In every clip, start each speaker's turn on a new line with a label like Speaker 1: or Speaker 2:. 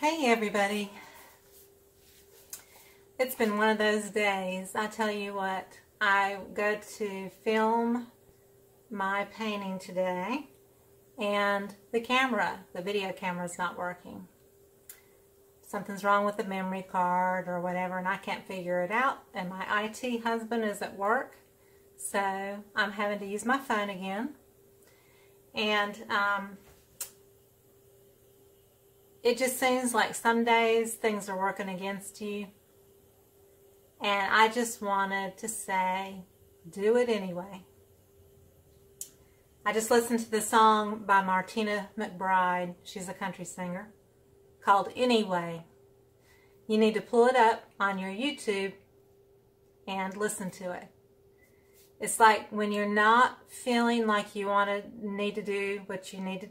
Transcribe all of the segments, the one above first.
Speaker 1: Hey everybody, it's been one of those days. I tell you what, I go to film my painting today and the video camera is not working. Something's wrong with the memory card or whatever and I can't figure it out, and my IT husband is at work, so I'm having to use my phone again. And it just seems like some days things are working against you. And I just wanted to say, do it anyway. I just listened to the song by Martina McBride. She's a country singer, called Anyway. You need to pull it up on your YouTube and listen to it. It's like when you're not feeling like you need to do what you need to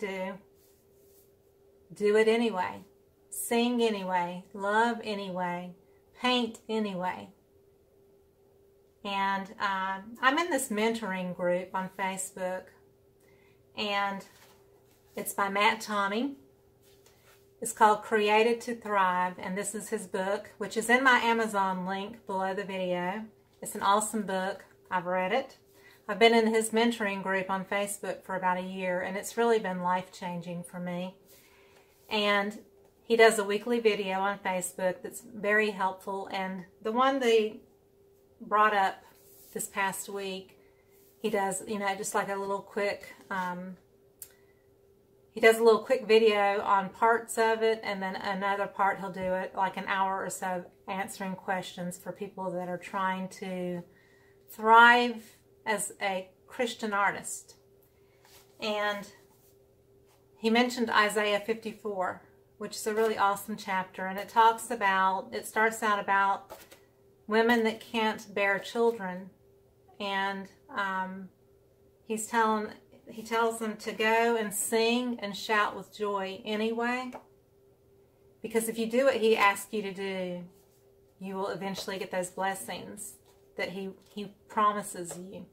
Speaker 1: do it anyway. Sing anyway. Love anyway. Paint anyway. And I'm in this mentoring group on Facebook, and it's by Matt Tommy. It's called Created to Thrive, and this is his book, which is in my Amazon link below the video. It's an awesome book. I've read it. I've been in his mentoring group on Facebook for about a year, and it's really been life-changing for me. And he does a weekly video on Facebook that's very helpful, and the one they brought up this past week, he does, just like a little quick, he does a little quick video on parts of it, and then another part he'll do it like an hour or so answering questions for people that are trying to thrive as a Christian artist. And he mentioned Isaiah 54, which is a really awesome chapter, and it starts out about women that can't bear children, and he tells them to go and sing and shout with joy anyway, because if you do what he asks you to do, you will eventually get those blessings that he promises you.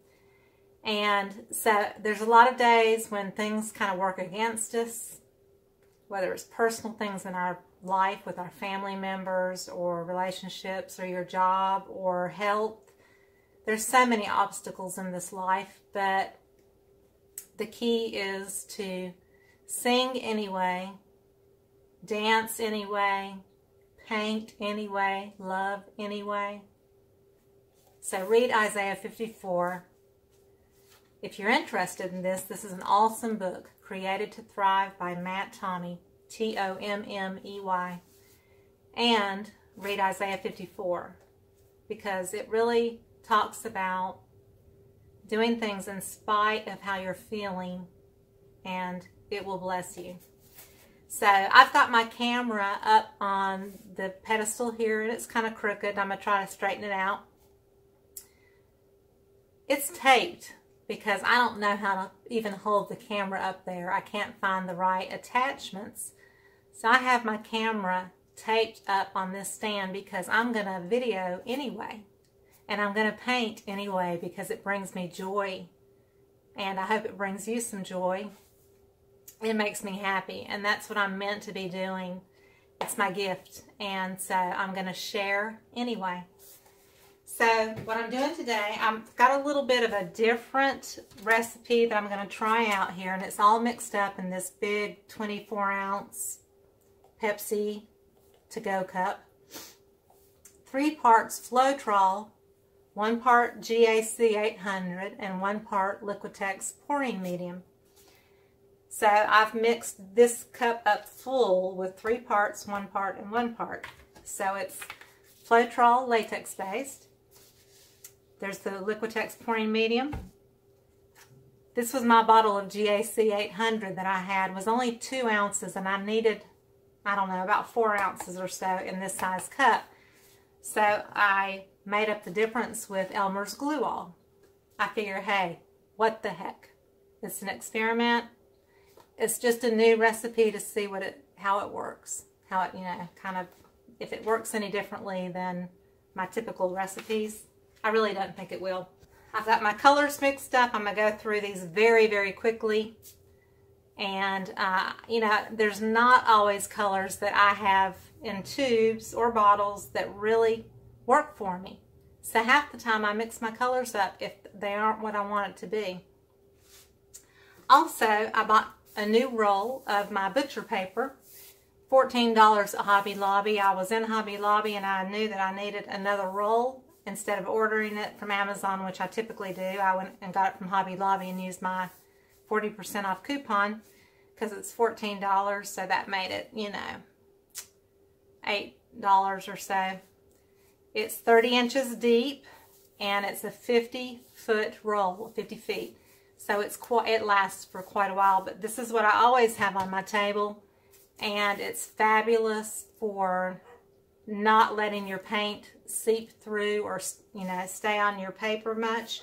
Speaker 1: And so there's a lot of days when things kind of work against us, whether it's personal things in our life with our family members or relationships or your job or health. There's so many obstacles in this life, but the key is to sing anyway, dance anyway, paint anyway, love anyway. So read Isaiah 54. If you're interested in this is an awesome book, Created to Thrive by Matt Tommy, T-O-M-M-E-Y. And read Isaiah 54, because it really talks about doing things in spite of how you're feeling, and it will bless you. So I've got my camera up on the pedestal here, and it's kind of crooked. I'm going to try to straighten it out. It's taped, because I don't know how to even hold the camera up there. I can't find the right attachments. So I have my camera taped up on this stand because I'm going to video anyway. And I'm going to paint anyway because it brings me joy. And I hope it brings you some joy. It makes me happy. And that's what I'm meant to be doing. It's my gift. And so I'm going to share anyway. So what I'm doing today, I've got a little bit of a different recipe that I'm going to try out here, and it's all mixed up in this big 24-ounce Pepsi to-go cup. 3 parts floetrol, 1 part GAC 800, and 1 part Liquitex pouring medium. So I've mixed this cup up full with 3 parts, 1 part, and 1 part. So it's floetrol latex based. There's the Liquitex pouring medium. This was my bottle of GAC 800 that I had. It was only 2 ounces, and I needed, I don't know, about 4 ounces or so in this size cup. So I made up the difference with Elmer's Glue All. I figure, hey, what the heck? It's an experiment. It's just a new recipe to see how it works. How it, kind of, if it works any differently than my typical recipes. I really don't think it will. I've got my colors mixed up. I'm going to go through these very, very quickly. And, you know, there's not always colors that I have in tubes or bottles that really work for me. So half the time I mix my colors up if they aren't what I want it to be. Also, I bought a new roll of my butcher paper, $14 at Hobby Lobby. I was in Hobby Lobby and I knew that I needed another roll. Instead of ordering it from Amazon, which I typically do, I went and got it from Hobby Lobby and used my 40% off coupon because it's $14, so that made it, you know, $8 or so. It's 30 inches deep and it's a 50-foot roll, 50 feet. So it lasts for quite a while, but this is what I always have on my table, and it's fabulous for not letting your paint seep through or, you know, stay on your paper much.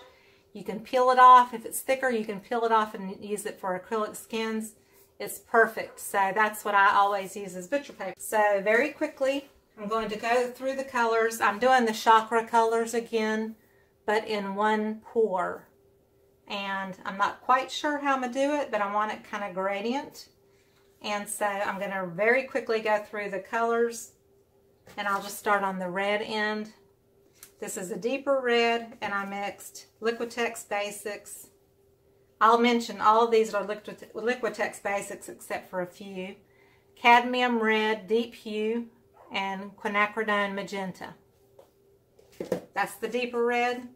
Speaker 1: You can peel it off. If it's thicker, you can peel it off and use it for acrylic skins. It's perfect. So that's what I always use as butcher paper. So very quickly, I'm going to go through the colors. I'm doing the chakra colors again, but in one pour. And I'm not quite sure how I'm going to do it, but I want it kind of gradient. And so I'm going to very quickly go through the colors, and I'll just start on the red end. This is a deeper red, and I mixed Liquitex Basics. I'll mention all of these are Liquitex Basics except for a few. Cadmium Red, Deep Hue, and Quinacridone Magenta. That's the deeper red.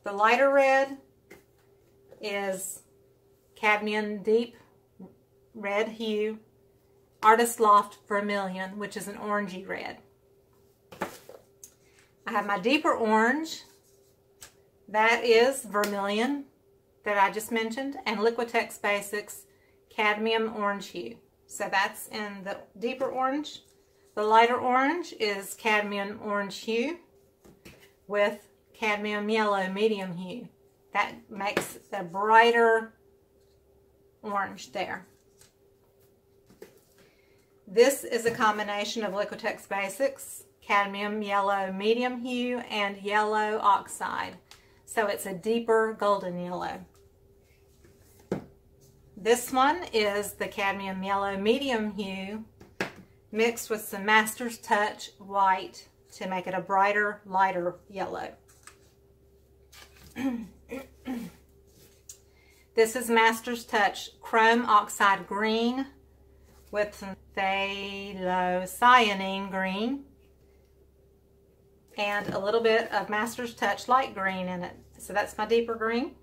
Speaker 1: The lighter red is Cadmium Deep Red Hue, Artist Loft Vermilion, which is an orangey red. I have my deeper orange, that is Vermilion that I just mentioned, and Liquitex Basics Cadmium Orange Hue. So that's in the deeper orange. The lighter orange is Cadmium Orange Hue with Cadmium Yellow Medium Hue. That makes a brighter orange there. This is a combination of Liquitex Basics, Cadmium Yellow Medium Hue, and Yellow Oxide. So it's a deeper golden yellow. This one is the Cadmium Yellow Medium Hue mixed with some Master's Touch White to make it a brighter, lighter yellow. This is Master's Touch Chrome Oxide Green with some Phthalocyanine Green and a little bit of Master's Touch Light Green in it. So that's my deeper green.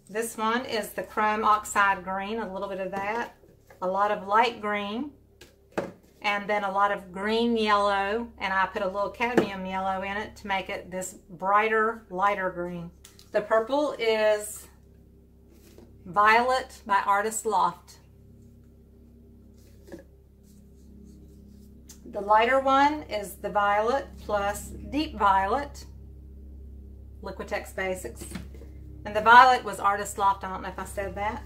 Speaker 1: This one is the Chrome Oxide Green, a little bit of that, a lot of light green, and then a lot of green yellow, and I put a little cadmium yellow in it to make it this brighter, lighter green. The purple is Violet by Artist Loft. The lighter one is the Violet plus Deep Violet, Liquitex Basics. And the violet was Artist Loft, I don't know if I said that.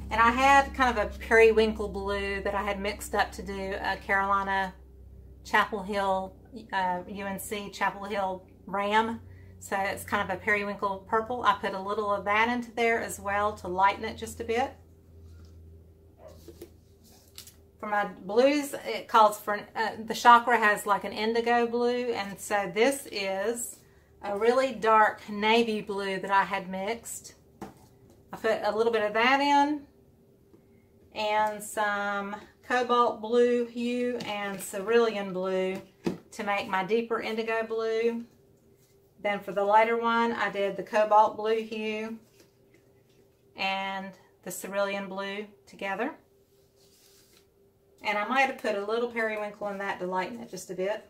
Speaker 1: And I had kind of a periwinkle blue that I had mixed up to do a Carolina Chapel Hill, UNC Chapel Hill Ram. So it's kind of a periwinkle purple. I put a little of that into there as well to lighten it just a bit. For my blues, it calls for, the chakra has like an indigo blue, and so this is a really dark navy blue that I had mixed. I put a little bit of that in, and some cobalt blue hue and cerulean blue to make my deeper indigo blue. Then for the lighter one, I did the cobalt blue hue and the cerulean blue together. And I might have put a little periwinkle in that to lighten it just a bit.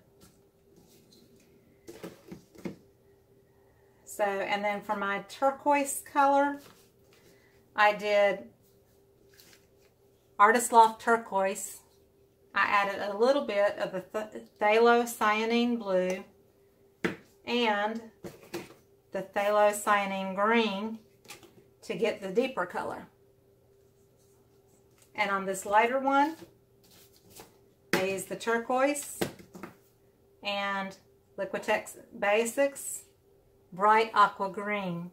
Speaker 1: So, and then for my turquoise color, I did Artist Loft Turquoise. I added a little bit of the Phthalocyanine Blue and the Phthalocyanine Green to get the deeper color. And on this lighter one, I used the turquoise and Liquitex Basics Bright Aqua Green.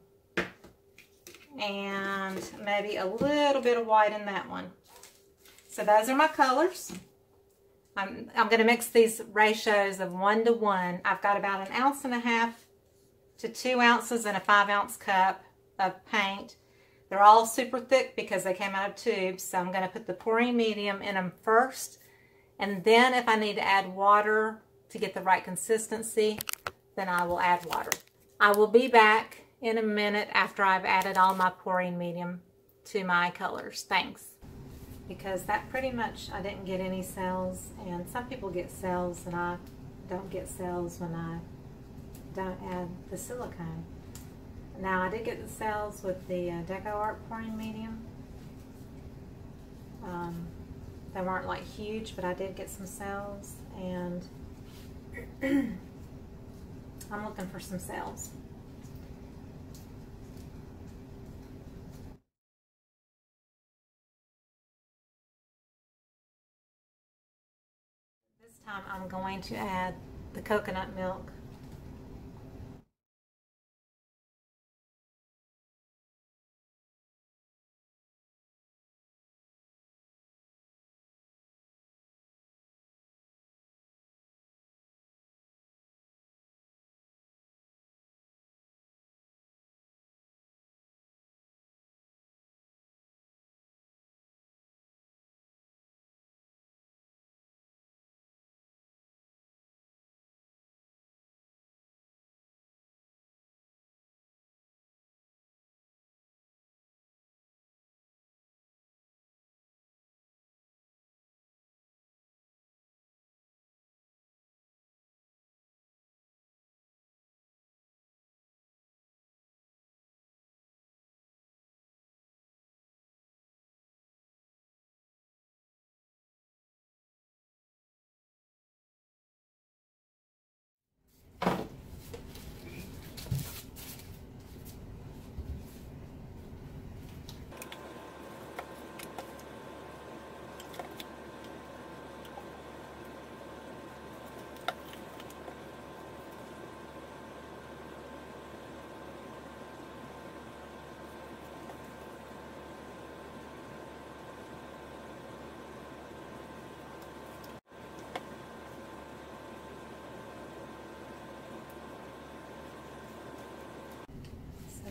Speaker 1: and maybe a little bit of white in that one. So those are my colors. I'm going to mix these ratios of 1 to 1. I've got about 1.5 ounces to 2 ounces in a 5-ounce cup of paint. They're all super thick because they came out of tubes, so I'm going to put the pouring medium in them first, and then if I need to add water to get the right consistency, then I will add water. I will be back in a minute after I've added all my pouring medium to my colors. Thanks. Because that pretty much, I didn't get any cells, and some people get cells and I don't get cells when I don't add the silicone. Now I did get the cells with the Deco Art pouring medium. They weren't like huge, but I did get some cells, and I'm looking for some cells. This time I'm going to add the coconut milk.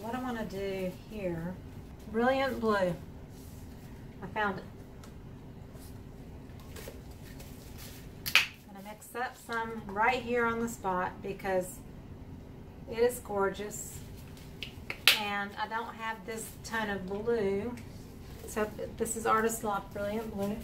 Speaker 1: What I want to do here, Brilliant Blue. I found it. I'm going to mix up some right here on the spot because it is gorgeous. And I don't have this ton of blue. So this is Artist Lock Brilliant Blue.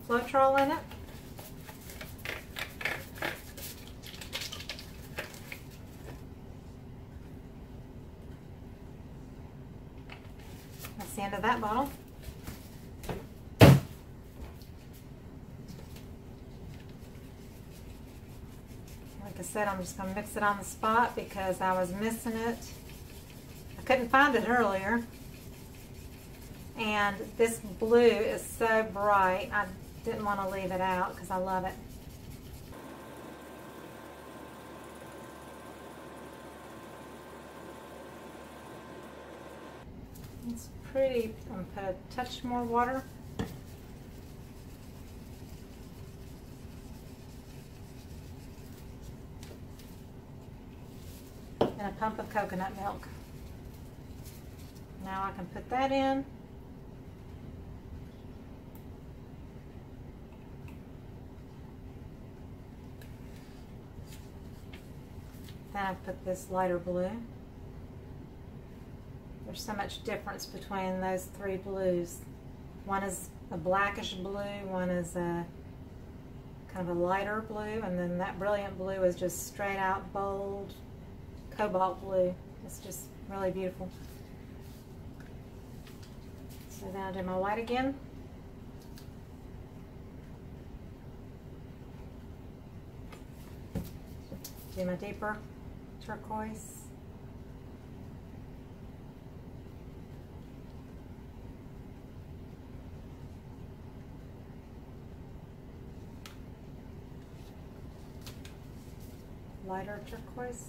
Speaker 1: Floetrol in it. That's the end of that bottle. Like I said, I'm just going to mix it on the spot because I was missing it. I couldn't find it earlier. And this blue is so bright, I didn't want to leave it out because I love it. It's pretty. I'm going to put a touch more water. And a pump of coconut milk. Now I can put that in. Then I put this lighter blue. There's so much difference between those three blues. One is a blackish blue, one is a kind of a lighter blue, and then that Brilliant Blue is just straight out bold cobalt blue. It's just really beautiful. So then I'll do my white again. Do my deeper turquoise. lighter turquoise.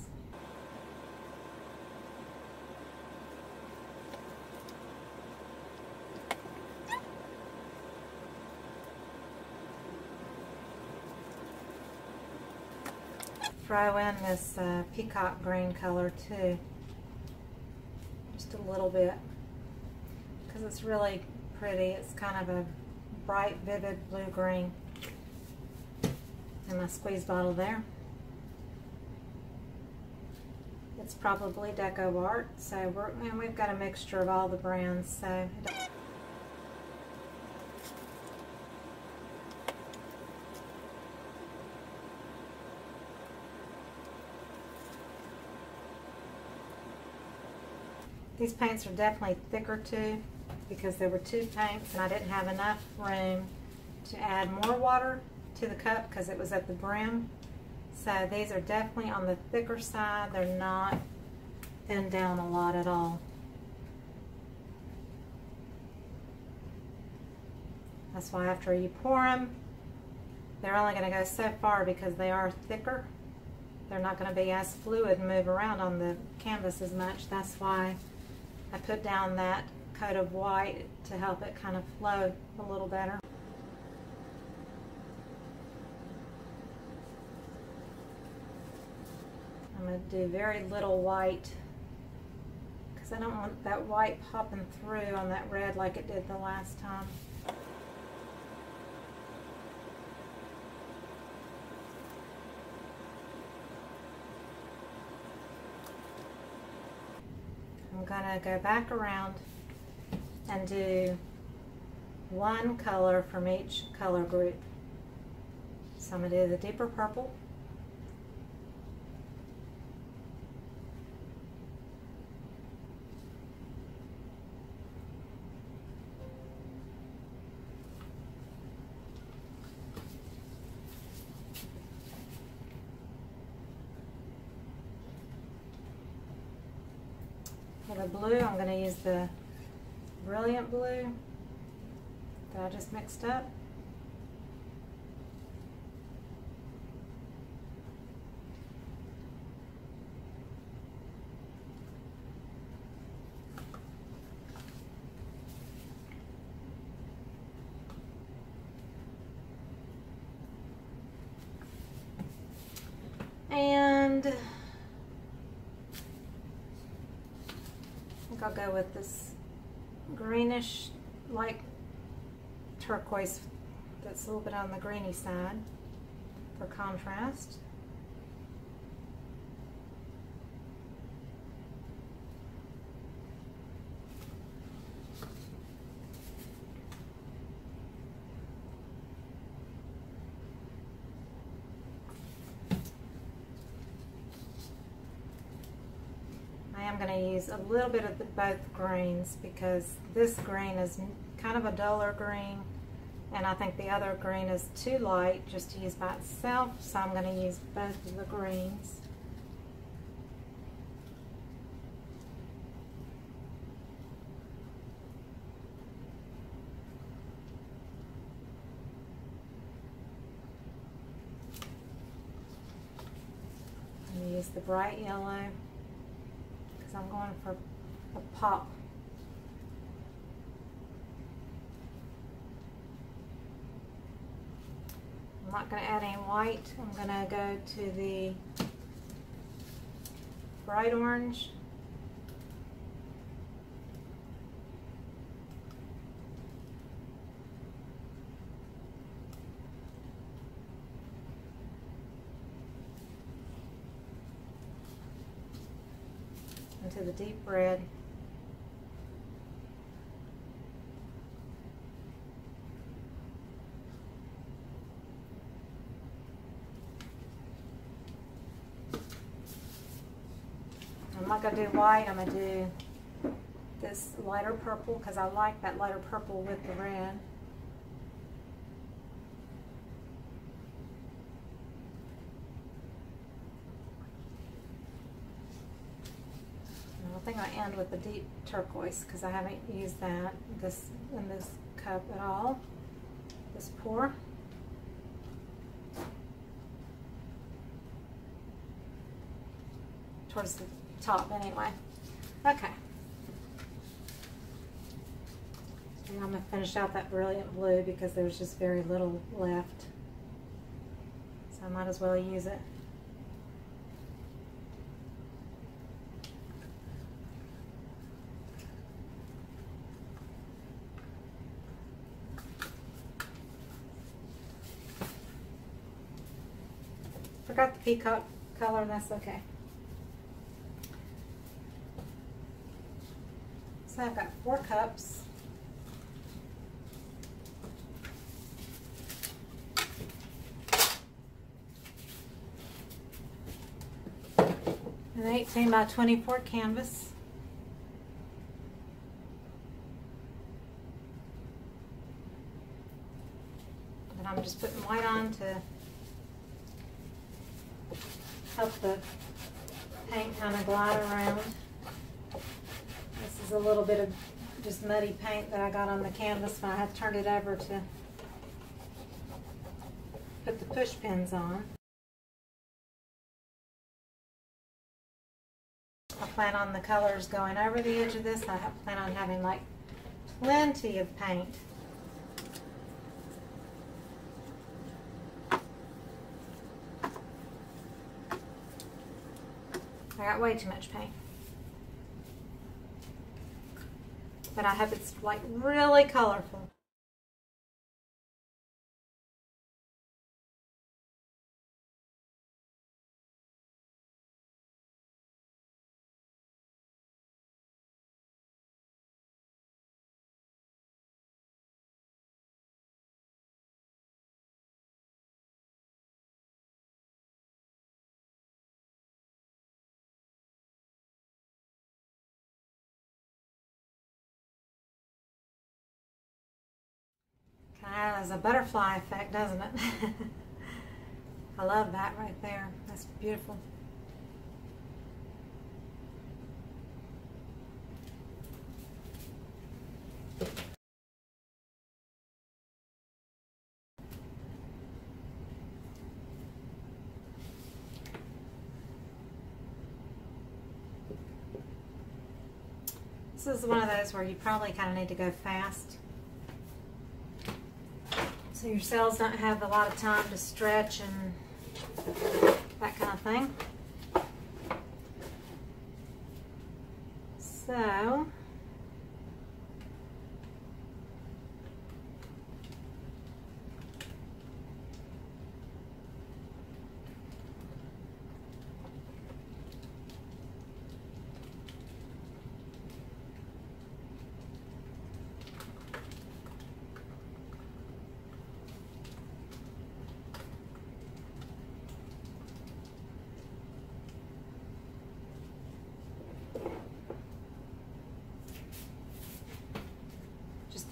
Speaker 1: Throw in this peacock green color too, just a little bit, because it's really pretty. It's kind of a bright, vivid blue-green. And my squeeze bottle there. It's probably Deco Art, so we've got a mixture of all the brands. So. These paints are definitely thicker too, because there were 2 paints and I didn't have enough room to add more water to the cup because it was at the brim. So these are definitely on the thicker side. They're not thinned down a lot at all. That's why after you pour them, they're only going to go so far because they are thicker. They're not going to be as fluid and move around on the canvas as much. That's why I put down that coat of white to help it kind of flow a little better. I'm going to do very little white because I don't want that white popping through on that red like it did the last time. I'm going to go back around and do 1 color from each color group. So I'm going to do the deeper purple, for the blue, I'm going to use the Brilliant Blue that I just mixed up. And I'll go with this greenish, light turquoise that's a little bit on the greeny side for contrast. I'm going to use a little bit of both greens because this green is kind of a duller green and I think the other green is too light just to use by itself, so I'm going to use both of the greens. I'm going to use the bright yellow. I'm going for a pop. I'm not going to add any white. I'm going to go to the bright orange. Into the deep red. I'm not going to do white, I'm going to do this lighter purple because I like that lighter purple with the red. I think I end with the deep turquoise because I haven't used that in this cup at all, this pour. towards the top anyway. Okay. And I'm going to finish out that brilliant blue because there's just very little left. So I might as well use it. Forgot the peacock color, that's okay. So I've got 4 cups. An 18 by 24 canvas. And I'm just putting white on to help the paint kind of glide around. This is a little bit of just muddy paint that I got on the canvas when I had turned it over to put the push pins on. I plan on the colors going over the edge of this. I plan on having like plenty of paint. I got way too much paint. But I hope it's like really colorful. Kind of has a butterfly effect, doesn't it? I love that right there. That's beautiful. This is one of those where you probably kind of need to go fast, so your cells don't have a lot of time to stretch and that kind of thing. So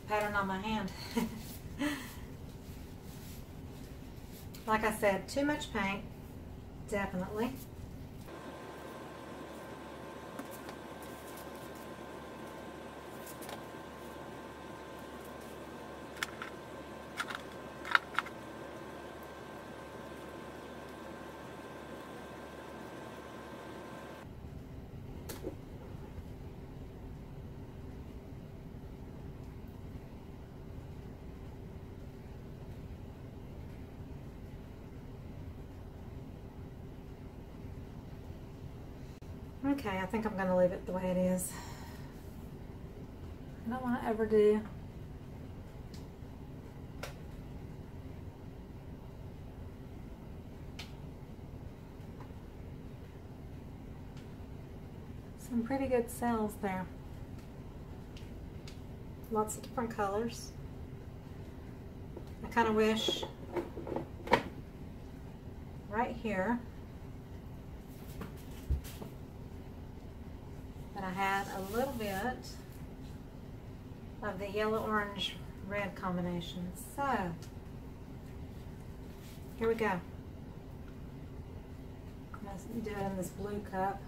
Speaker 1: pattern on my hand. Like I said, too much paint, definitely. Okay, I think I'm going to leave it the way it is. I don't want to overdo. Some pretty good cells there. Lots of different colors. I kind of wish right here I had a little bit of the yellow, orange, red combination. So here we go. I'm going to do it in this blue cup.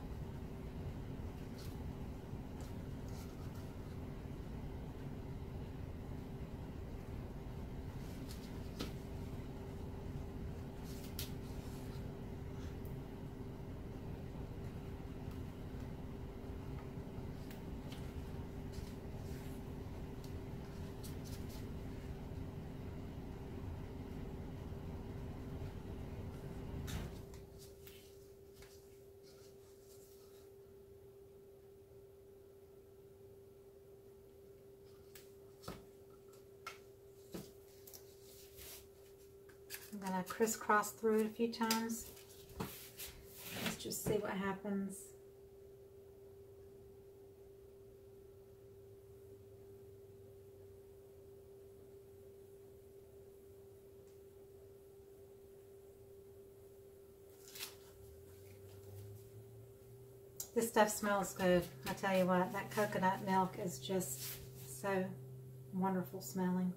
Speaker 1: I'm going to crisscross through it a few times. Let's just see what happens. This stuff smells good. I tell you what, that coconut milk is just so wonderful smelling.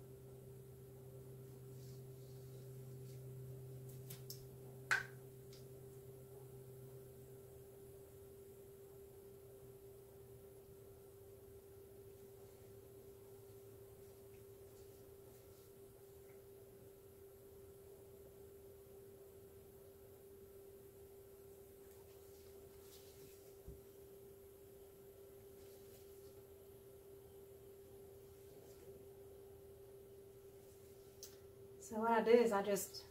Speaker 1: So what I do is I just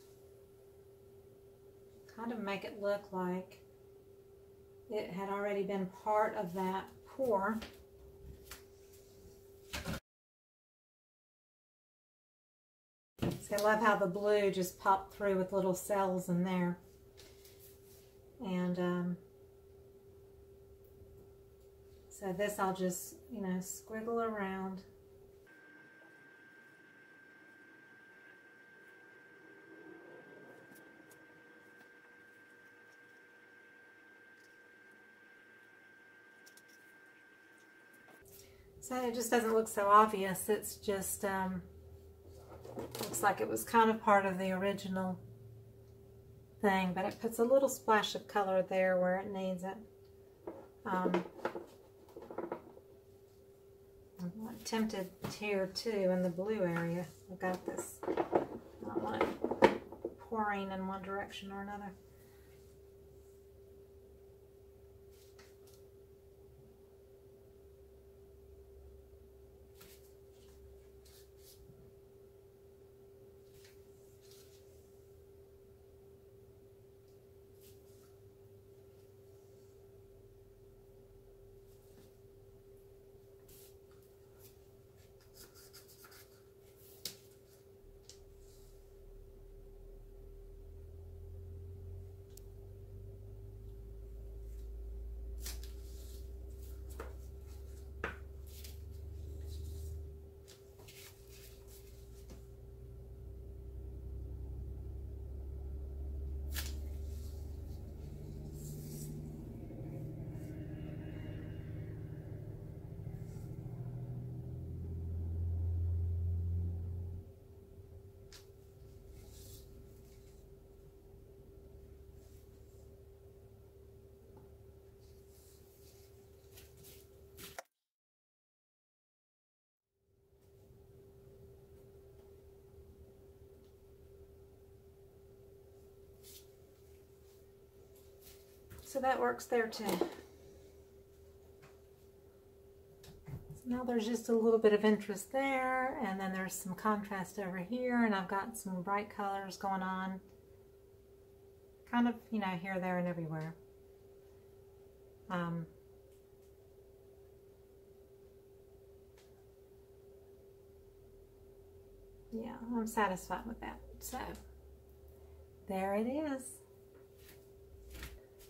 Speaker 1: kind of make it look like it had already been part of that pour. See, I love how the blue just popped through with little cells in there. And so this I'll just, you know, squiggle around. So it just doesn't look so obvious. It's just looks like it was kind of part of the original thing, but it puts a little splash of color there where it needs it. I'm tempted here too in the blue area. I've got this. I don't want it pouring in one direction or another. So that works there too. So now there's just a little bit of interest there, and then there's some contrast over here, and I've got some bright colors going on. Kind of, you know, here, there, and everywhere. Yeah, I'm satisfied with that. So, there it is.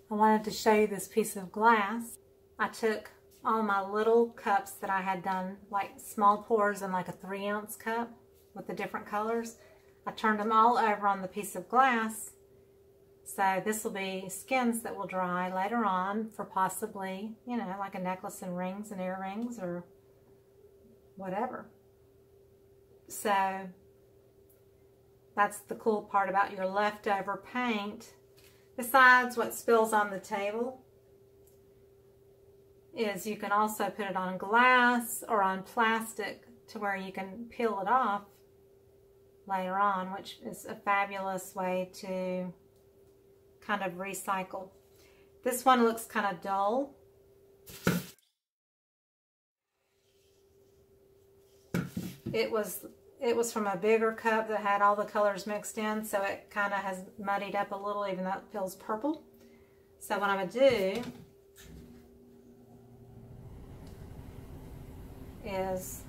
Speaker 1: I wanted to show you this piece of glass. I took all my little cups that I had done, like small pours in like a 3-ounce cup with the different colors. I turned them all over on the piece of glass. So this will be skins that will dry later on for possibly, you know, like a necklace and rings and earrings or whatever. So that's the cool part about your leftover paint. Besides what spills on the table, is you can also put it on glass or on plastic to where you can peel it off later on, which is a fabulous way to kind of recycle. This one looks kind of dull. It was from a bigger cup that had all the colors mixed in, so it kind of has muddied up a little, even though it feels purple. So what I'm going to do is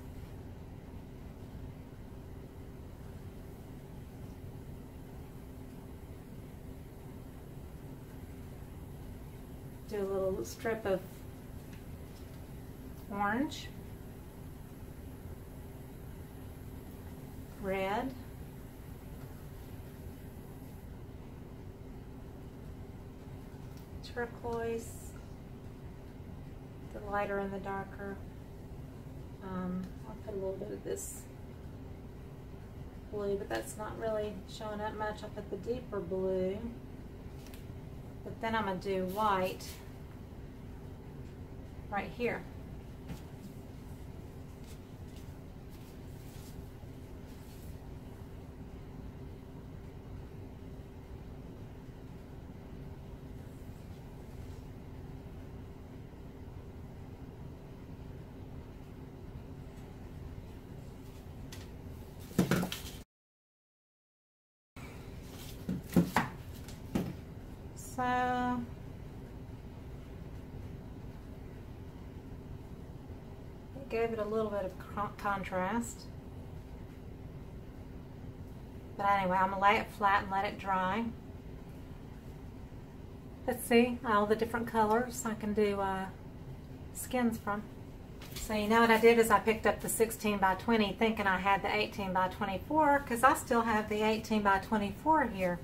Speaker 1: do a little strip of orange, red, turquoise, the lighter and the darker. I'll put a little bit of this blue, but that's not really showing up much. I'll put the deeper blue, but then I'm going to do white right here. So it gave it a little bit of contrast. But anyway, I'm going to lay it flat and let it dry. Let's see all the different colors I can do skins from. So you know what I did is I picked up the 16 by 20 thinking I had the 18 by 24 because I still have the 18 by 24 here.